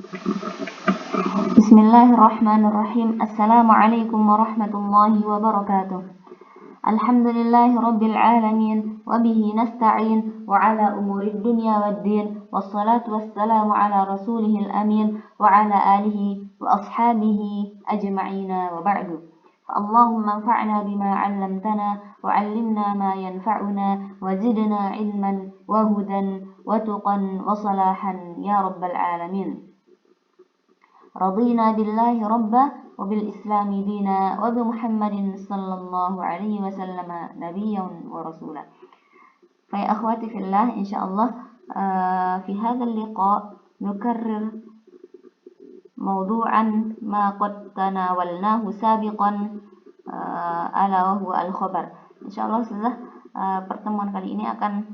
Bismillahirrahmanirrahim. Assalamualaikum warahmatullahi wabarakatuh. Alhamdulillahi rabbil alamin wa bihi nasta'in wa ala umurid dunya waddin wassalatu wassalamu ala rasulihil amin wa ala alihi wa ashabihi ajma'ina wa ba'du. Allahumma anfa'na bima 'allamtana wa 'allimna ma yanfa'una wa zidna 'ilman wa hudan wa tuqan wa salahan ya rabbal alamin. Radina billahi rabba wa bil islami dina wa bi Muhammadin sallallahu alaihi wasallam nabiyyan wa rasula. Fa ya akhwati fillah, insyaallah fi hadzal liqa nukarrir mawdu'an ma qad tanawalnahu sabiqan ala wa huwa al-khabar. Insyaallah setelah pertemuan kali ini akan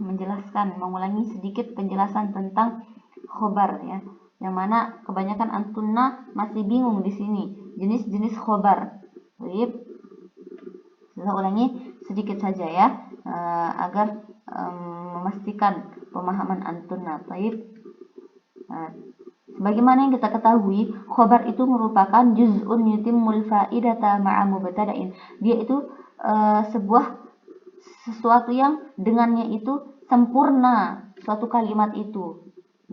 mengulangi sedikit penjelasan tentang khobar ya. Yang mana kebanyakan antunna masih bingung di sini jenis-jenis khobar. Baik, saya ulangi sedikit saja ya, agar memastikan pemahaman antunna. Baik, sebagaimana yang kita ketahui, khobar itu merupakan juz'un yutimmul faidata ma'a mubtada'in. Dia itu sebuah sesuatu yang dengannya itu sempurna suatu kalimat itu.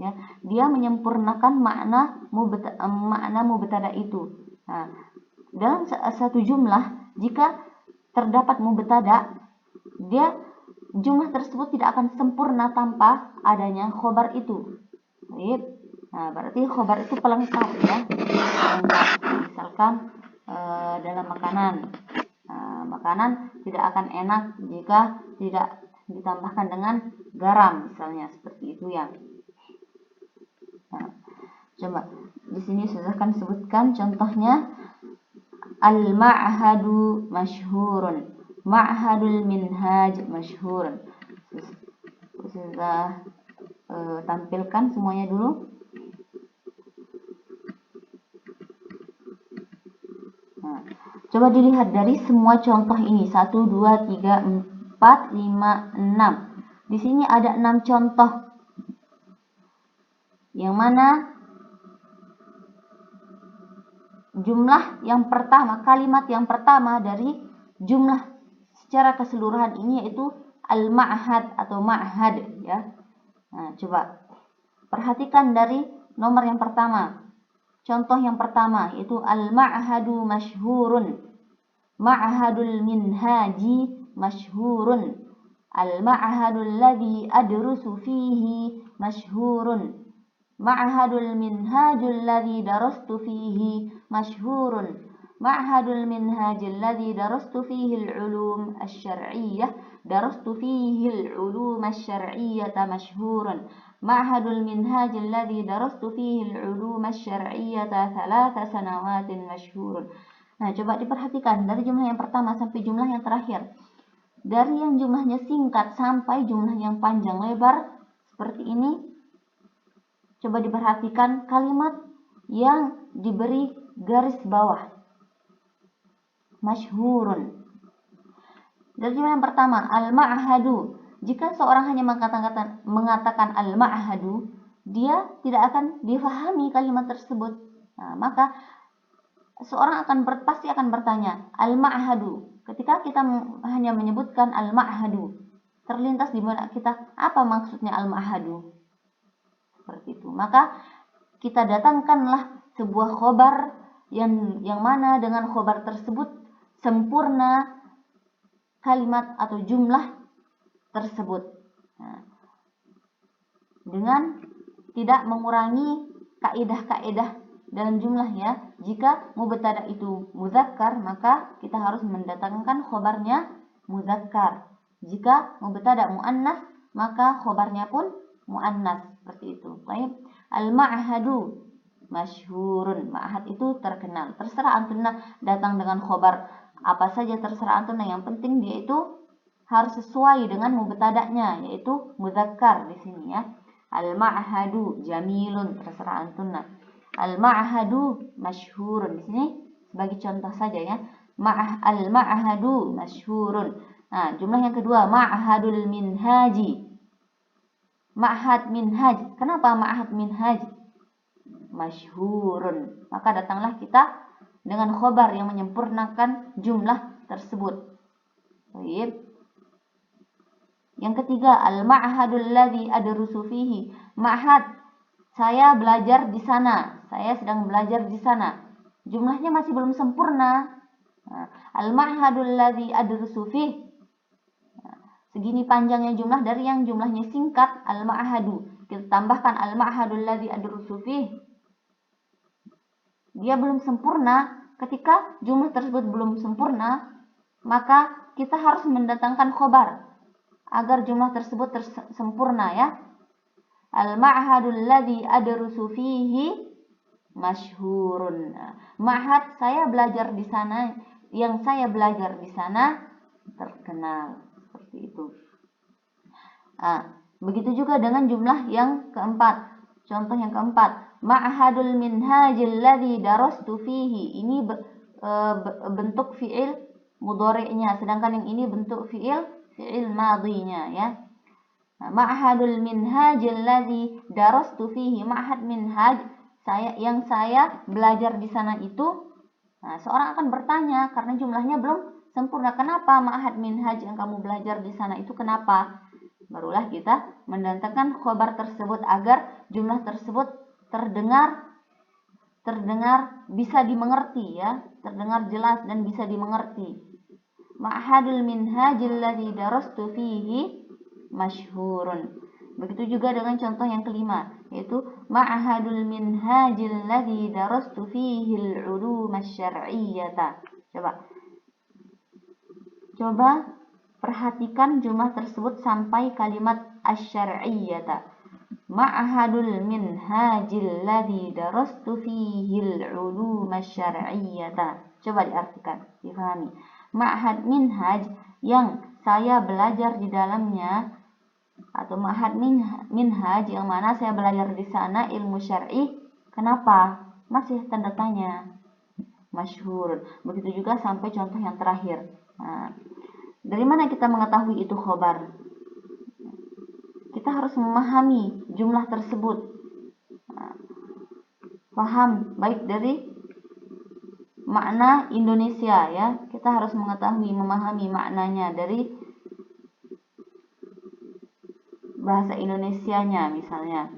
Ya, dia menyempurnakan makna mubtada itu. Nah, dalam satu jumlah jika terdapat mubtada, dia jumlah tersebut tidak akan sempurna tanpa adanya khobar itu. Baik. Nah, berarti khobar itu pelengkap ya. Pelengkap. Misalkan dalam makanan. Makanan tidak akan enak jika tidak ditambahkan dengan garam misalnya, seperti itu ya. Nah, coba di sini saya akan sebutkan contohnya. Al-ma'hadu masyhurun, ma'hadul minhaj masyhurun. Saya tampilkan semuanya dulu. Nah, coba dilihat dari semua contoh ini, 1, 2, 3, 4, 5, 6. Di sini ada 6 contoh. Yang mana jumlah yang pertama, kalimat yang pertama dari jumlah secara keseluruhan ini yaitu al-ma'had atau ma'had ya. Nah, coba perhatikan dari nomor yang pertama. Contoh yang pertama yaitu al-ma'hadu masyhurun, ma'hadul minhaji masyhurun, al-ma'hadul ladzi adrusu fihi masyhurun, ma'hadul minhajul ladzi darastu fihi masyhurun, ma'hadul minhajil ladzi darastu fihi al-ulum asy-syar'iyyah darastu fihi al-ulum asy-syar'iyyata masyhurun, ma'hadul minhajil ladzi darastu fihi al-ulum asy-syar'iyyata 3 sanawatin masyhurun. Nah, coba diperhatikan dari jumlah yang pertama sampai jumlah yang terakhir. Dari yang jumlahnya singkat sampai jumlah yang panjang lebar seperti ini. Coba diperhatikan kalimat yang diberi garis bawah. Masyhurun. Dari jumlah yang pertama, al-ma'hadu. Jika seorang hanya mengatakan al-ma'hadu, dia tidak akan difahami kalimat tersebut. Nah, maka seorang pasti akan bertanya, al-ma'hadu. Ketika kita hanya menyebutkan al-ma'hadu, terlintas di mana kita, apa maksudnya al-ma'hadu? Seperti itu. Maka kita datangkanlah sebuah khobar yang mana dengan khobar tersebut sempurna kalimat atau jumlah tersebut. Nah, dengan tidak mengurangi kaidah-kaidah dalam jumlahnya. Jika mubtada itu muzakkar, maka kita harus mendatangkan khobarnya muzakkar. Jika mubtada muannas, maka khobarnya pun muannas, seperti itu. Baik, al-ma'hadu masyhurun. Ma'had itu terkenal. Terserah antunna datang dengan khobar apa saja, terserah antunna, yang penting dia itu harus sesuai dengan mubtada'nya, yaitu muzakkar di sini ya. Al-ma'hadu jamilun, terserah antunna. Al-ma'hadu masyhurun di sini sebagai contoh saja ya. Al-ma'hadu masyhurun. Nah, jumlah yang kedua, ma'hadul minhaji. Ma'had minhaj. Kenapa ma'had minhaj? masyhurun. Maka datanglah kita dengan khobar yang menyempurnakan jumlah tersebut. Baik. Yang ketiga, al-ma'hadul ladzi adrusu fihi. Ma'had, saya belajar di sana. Saya sedang belajar di sana. Jumlahnya masih belum sempurna. Al-ma'hadul ladzi adrusu fihi. Segini panjangnya jumlah dari yang jumlahnya singkat, al-ma'hadu. Kita tambahkan al-ma'hadul ladzi adrusu fihi. Dia belum sempurna. Ketika jumlah tersebut belum sempurna, maka kita harus mendatangkan khobar agar jumlah tersebut sempurna, ya. Al-ma'hadul ladzi adrusu fihi masyhurun. Ma'had, saya belajar di sana, yang saya belajar di sana terkenal. Seperti itu. Begitu juga dengan jumlah yang keempat. Contoh yang keempat, ma'hadul minhajil ladzi darastu fihi. Ini bentuk fi'il mudhari'nya, sedangkan yang ini bentuk fi'il madhinya, ya. Ma'hadul minhajil ladzi darastu fihi. Ma'had minhaj, yang saya belajar di sana itu. Seorang akan bertanya karena jumlahnya belum sempurna, kenapa ma'had minhaj yang kamu belajar di sana itu kenapa? Barulah kita mendatangkan khobar tersebut agar jumlah tersebut terdengar bisa dimengerti, ya, terdengar jelas dan bisa dimengerti. Ma'hadul minhajil ladzi darastu fihi masyhurun. Begitu juga dengan contoh yang kelima, yaitu ma'hadul minhajil ladzi darastu fihi al-ulum asy-syar'iyyah. Coba perhatikan jumlah tersebut sampai kalimat asy-syar'iyyah. Ma'hadul minhajil ladzi darastu fihi al-ulum asy-syar'iyyah. Coba diartikan, difahami. Ma'had minhaj, yang saya belajar di dalamnya, atau ma'had minhaj yang mana saya belajar di sana ilmu syar'i. Kenapa? Masih tanda tanya. Masyhur. Begitu juga sampai contoh yang terakhir. Dari mana kita mengetahui itu khobar? Kita harus memahami jumlah tersebut. Paham baik dari makna Indonesia, ya. Kita harus memahami maknanya dari bahasa Indonesianya misalnya.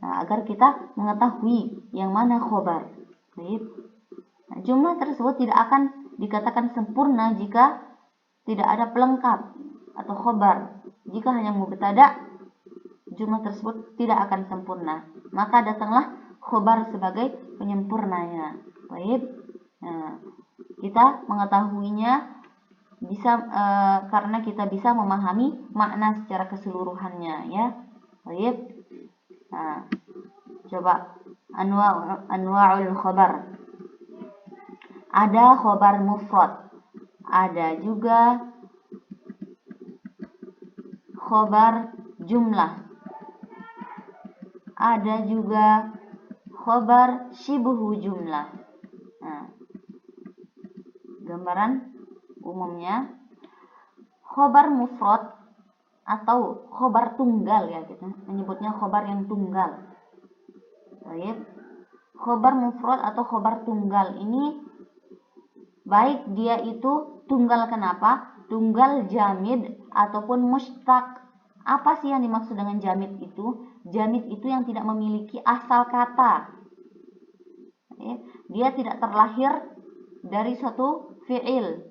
Agar kita mengetahui yang mana khobar. Baik. Jumlah tersebut tidak akan dikatakan sempurna jika tidak ada pelengkap atau khobar. Jika hanya mubtada, jumlah tersebut tidak akan sempurna. Maka datanglah khobar sebagai penyempurnanya. Baik. Kita mengetahuinya bisa karena kita bisa memahami makna secara keseluruhannya, ya. Baik. Coba anwa'ul khobar. Ada khobar mufrad, ada juga khobar jumlah, ada juga khobar syibhu jumlah. Gambaran umumnya khobar mufrad atau khobar tunggal, ya, kita menyebutnya khobar yang tunggal. Baik. Khobar mufrad atau khobar tunggal ini baik dia itu tunggal, kenapa? Tunggal jamid ataupun mustaq. Apa sih yang dimaksud dengan jamid itu? Jamid itu yang tidak memiliki asal kata. Dia tidak terlahir dari suatu fi'il.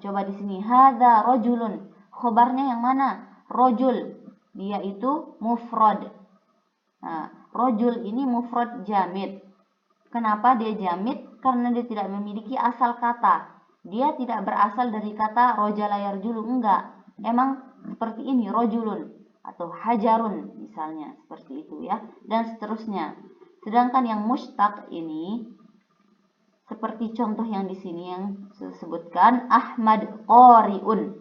Coba di sini, hadza rajulun. Khobarnya yang mana? Rajul. Dia itu mufrad. Rajul ini mufrad jamid. Kenapa dia jamid? Karena dia tidak memiliki asal kata. Dia tidak berasal dari kata rojala yarjulu, enggak. Emang seperti ini, rojulun atau hajarun misalnya, seperti itu, ya. Dan seterusnya. Sedangkan yang mustaq ini seperti contoh yang di sini yang saya sebutkan, Ahmad qari'un.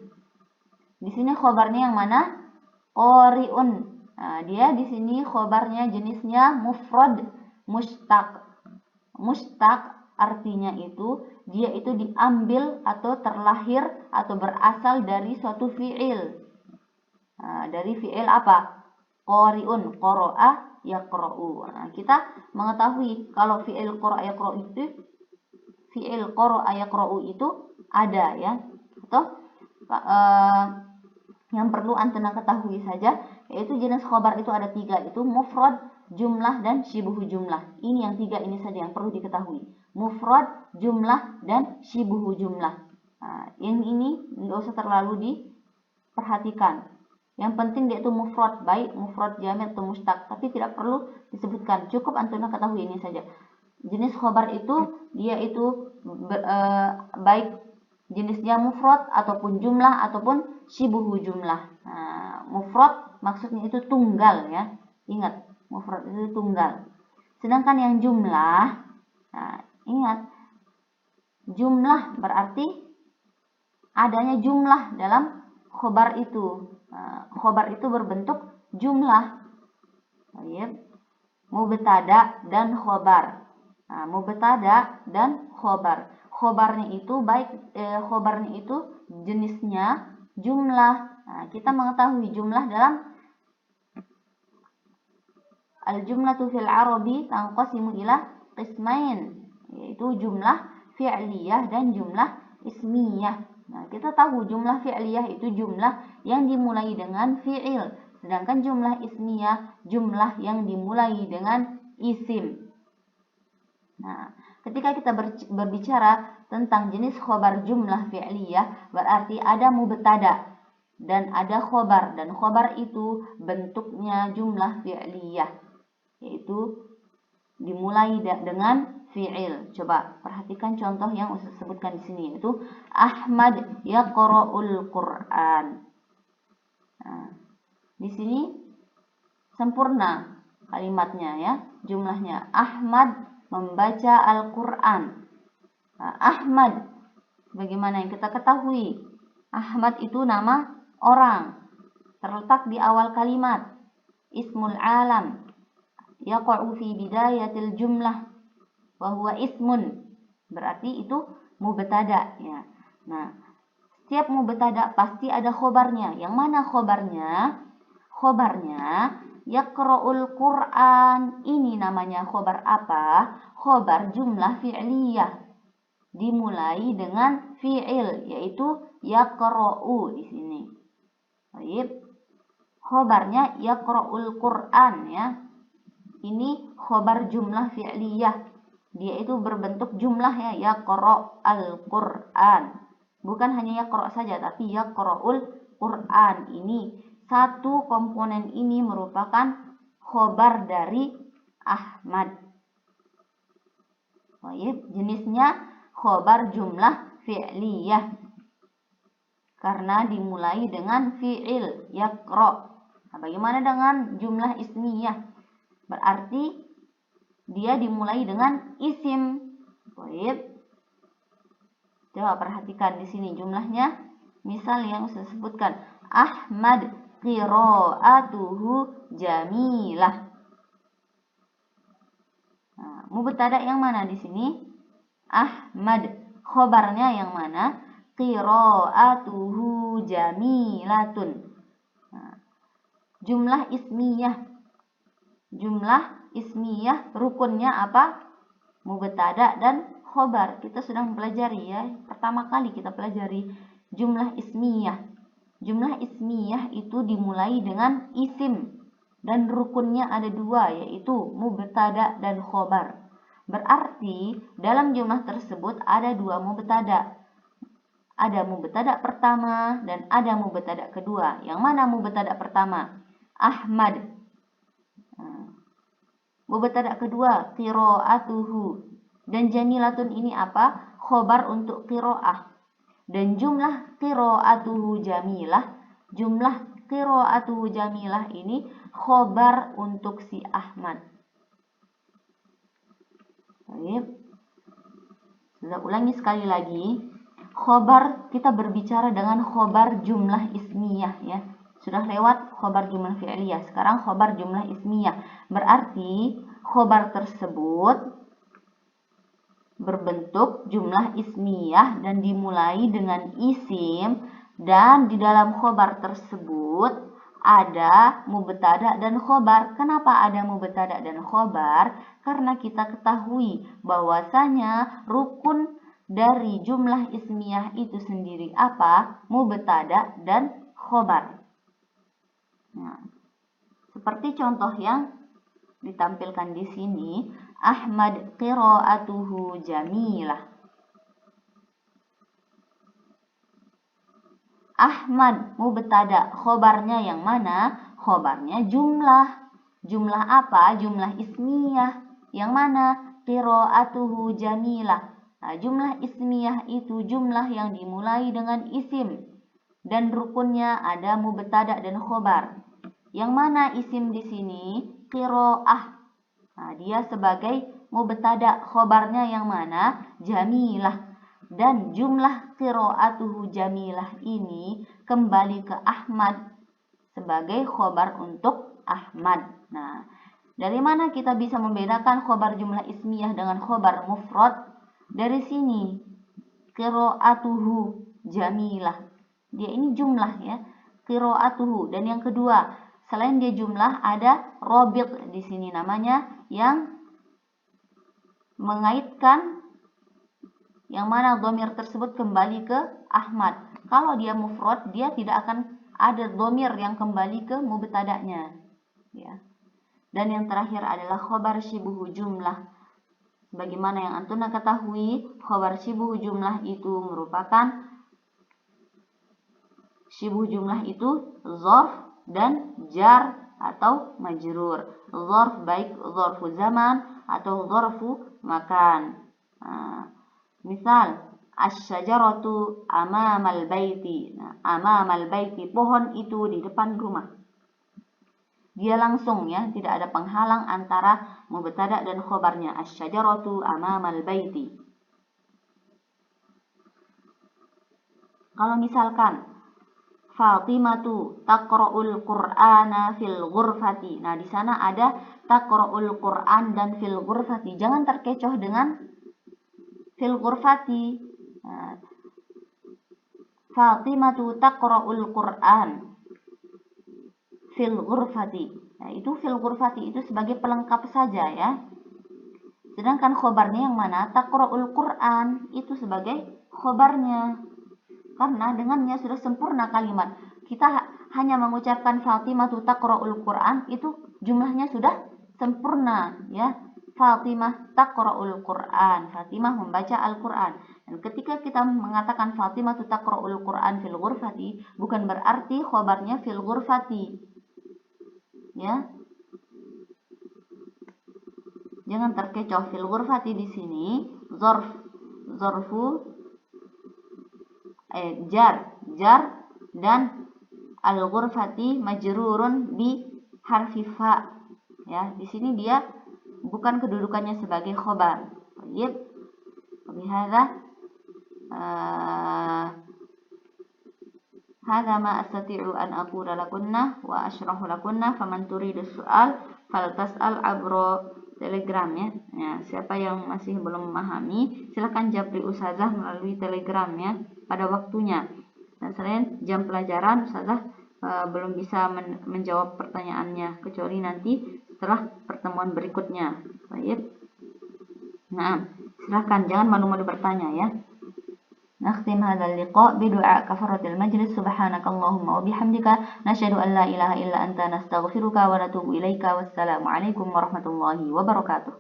Di sini khobarnya yang mana? Qari'un. Dia di sini khobarnya jenisnya mufrad mustaq. Mustaq artinya itu dia itu diambil atau terlahir atau berasal dari suatu fi'il. Dari fi'il apa? Qari'un, qara'a yaqra'u. Nah, kita mengetahui kalau fi'il qara'a yaqra'u itu ada ya. Atau yang perlu antum ketahui saja yaitu jenis khobar itu ada 3, itu mufrad, jumlah, dan syibuhu jumlah. Ini yang 3 ini saja yang perlu diketahui. Mufrad, jumlah, dan syibuhu jumlah. Nah, yang ini nggak usah terlalu diperhatikan. Yang penting dia itu mufrad, baik mufrad jami' atau mustaq, tapi tidak perlu disebutkan. Cukup antum ketahui ini saja. Jenis khobar itu dia itu baik jenisnya mufrad ataupun jumlah ataupun syibuhu jumlah. Nah, mufrad maksudnya itu tunggal ya. Ingat, mufrad itu tunggal. Sedangkan yang jumlah, nah, ingat, jumlah berarti adanya jumlah dalam khobar itu. Nah, khobar itu berbentuk jumlah. Mubtada dan khobar. Nah, mubtada dan khobar. Khobarnya itu baik khobarnya itu jenisnya jumlah. Nah, kita mengetahui jumlah dalam al-jumlatu fil arabi tanqasimu ila qismain, yaitu jumlah fi'liyah dan jumlah ismiyah. Nah, kita tahu jumlah fi'liyah itu jumlah yang dimulai dengan fi'il, sedangkan jumlah ismiyah jumlah yang dimulai dengan isim. Nah, ketika kita berbicara tentang jenis khobar jumlah fi'liyah, berarti ada mubtada dan ada khobar, dan khobar itu bentuknya jumlah fi'liyah, yaitu dimulai dengan fi'il. Coba perhatikan contoh yang saya sebutkan di sini, yaitu Ahmad yaqra'ul Qur'an. Nah, di sini sempurna kalimatnya ya, jumlahnya. Ahmad membaca Al-Quran. Nah, Ahmad, bagaimana yang kita ketahui? Ahmad itu nama orang, terletak di awal kalimat. Ismul alam, yaqa'u fi bidayatil jumlah, wa huwa ismun, berarti itu mubtada ya. Nah, setiap mubtada pasti ada khobarnya. Yang mana khobarnya? Khobarnya yaqra'ul Qur'an. Ini namanya khobar apa? Khobar jumlah fi'liyah. Dimulai dengan fi'il, yaitu yaqra'u di sini. Baik. Khobarnya yaqra'ul Qur'an ya. Ini khobar jumlah fi'liyah. Dia itu berbentuk jumlah ya, yaqra'ul Qur'an. Bukan hanya yaqra' saja, tapi yaqra'ul Qur'an. Ini satu komponen ini merupakan khobar dari Ahmad. Baik, jenisnya khobar jumlah fi'liyah karena dimulai dengan fi'il yaqra'. Nah, bagaimana dengan jumlah ismiyah? Berarti dia dimulai dengan isim. Baik. Coba perhatikan di sini jumlahnya. Misal yang saya sebutkan, Ahmad qira'atuhu jamilah. Nah, mubtada yang mana di sini? Ahmad. Khobarnya yang mana? Qira'atuhu jamilatun. Nah, jumlah ismiyah. Jumlah ismiyah rukunnya apa? Mubtada dan khobar. Kita sudah mempelajari ya. Pertama kali kita pelajari jumlah ismiyah. Jumlah ismiyah itu dimulai dengan isim dan rukunnya ada 2, yaitu mubtada dan khobar. Berarti dalam jumlah tersebut ada 2 mubtada. Ada mubtada pertama dan ada mubtada kedua. Yang mana mubtada pertama? Ahmad. Mubtada kedua qira'atuhu. Dan jamilatun ini apa? Khobar untuk qira'ah. Dan jumlah qira'atuhu jamilah, jumlah qira'atuhu jamilah ini khobar untuk si Ahmad. Baik. Sudah ulangi sekali lagi. Khobar, kita berbicara dengan khobar jumlah ismiyah ya. Sudah lewat khobar jumlah fi'liyah. Sekarang khobar jumlah ismiyah. Berarti khobar tersebut berbentuk jumlah ismiyah dan dimulai dengan isim, dan di dalam khobar tersebut ada mubtada dan khobar. Kenapa ada mubtada dan khobar? Karena kita ketahui bahwasanya rukun dari jumlah ismiyah itu sendiri apa? Mubtada dan khobar. Nah, seperti contoh yang ditampilkan di sini, Ahmad qiraatuhu jamilah. Ahmad mubtada, khobarnya yang mana? Khobarnya jumlah. Jumlah apa? Jumlah ismiyah. Yang mana? Qiraatuhu jamilah. Nah, jumlah ismiyah itu jumlah yang dimulai dengan isim. Dan rukunnya ada mubtada dan khobar. Yang mana isim di sini? Qiraah. Nah, dia sebagai mubtada, khobarnya yang mana? Jamilah. Dan jumlah qiraatuhu jamilah ini kembali ke Ahmad sebagai khobar untuk Ahmad. Nah, dari mana kita bisa membedakan khobar jumlah ismiyah dengan khobar mufrad? Dari sini, qiraatuhu jamilah. Dia ini jumlah ya, qiraatuhu. Dan yang kedua, selain dia jumlah, ada robit di sini namanya yang mengaitkan yang mana dhamir tersebut kembali ke Ahmad. Kalau dia mufrad, dia tidak akan ada dhamir yang kembali ke mubtada'nya. Ya. Dan yang terakhir adalah khobar syibuhu jumlah. Bagaimana yang antum ketahui, khobar syibuhu jumlah itu merupakan syibuhu jumlah itu dzarf dan jar atau majrur. Dzarf baik dzarfu zaman atau dzarfu makan. Nah, misal, asy-syajaratu amamal baiti. Nah, amamal baiti, pohon itu di depan rumah. Dia langsung ya, tidak ada penghalang antara mubtada dan khobarnya. Asy-syajaratu amamal baiti. Kalau misalkan Fatimatu taqra'ul Qur'ana fil ghurfati. Nah, di sana ada taqra'ul Qur'an dan fil ghurfati. Jangan terkecoh dengan fil ghurfati. Nah, Fatimatu taqra'ul Qur'an fil ghurfati. Nah, itu fil ghurfati itu sebagai pelengkap saja ya. Sedangkan khobarnya yang mana? Taqra'ul Qur'an itu sebagai khobarnya. Karena dengannya sudah sempurna kalimat. Kita hanya mengucapkan Fatimatu taqra'ul Qur'an, itu jumlahnya sudah sempurna ya. Fatimah taqra'ul Qur'an. Fatimah membaca Al-Qur'an. Dan ketika kita mengatakan Fatimah taqra'ul Qur'an fil ghurfati, bukan berarti khobarnya fil ghurfati. Ya. Jangan terkecoh, fil ghurfati di sini zarfu jar dan al-ghurfati majrurun bi harfi fa. Ya, di sini dia bukan kedudukannya sebagai khobar. Baik. Bihadza hadza ma astati'u an aqula lakunna wa ashrahu lakunna faman turidu su'al faltas'al abro Telegram ya. Ya, siapa yang masih belum memahami, silakan japri ustazah melalui Telegram ya pada waktunya. Dan selain jam pelajaran, ustazah belum bisa menjawab pertanyaannya kecuali nanti setelah pertemuan berikutnya. Baik. Nah, silakan jangan malu-malu bertanya ya. نختم هذا اللقاء بدعاء كفارة المجلس سبحانك اللهم وبحمدك نشهد أن لا إله إلا أنت نستغفرك ونتوب إليك والسلام عليكم ورحمة الله وبركاته.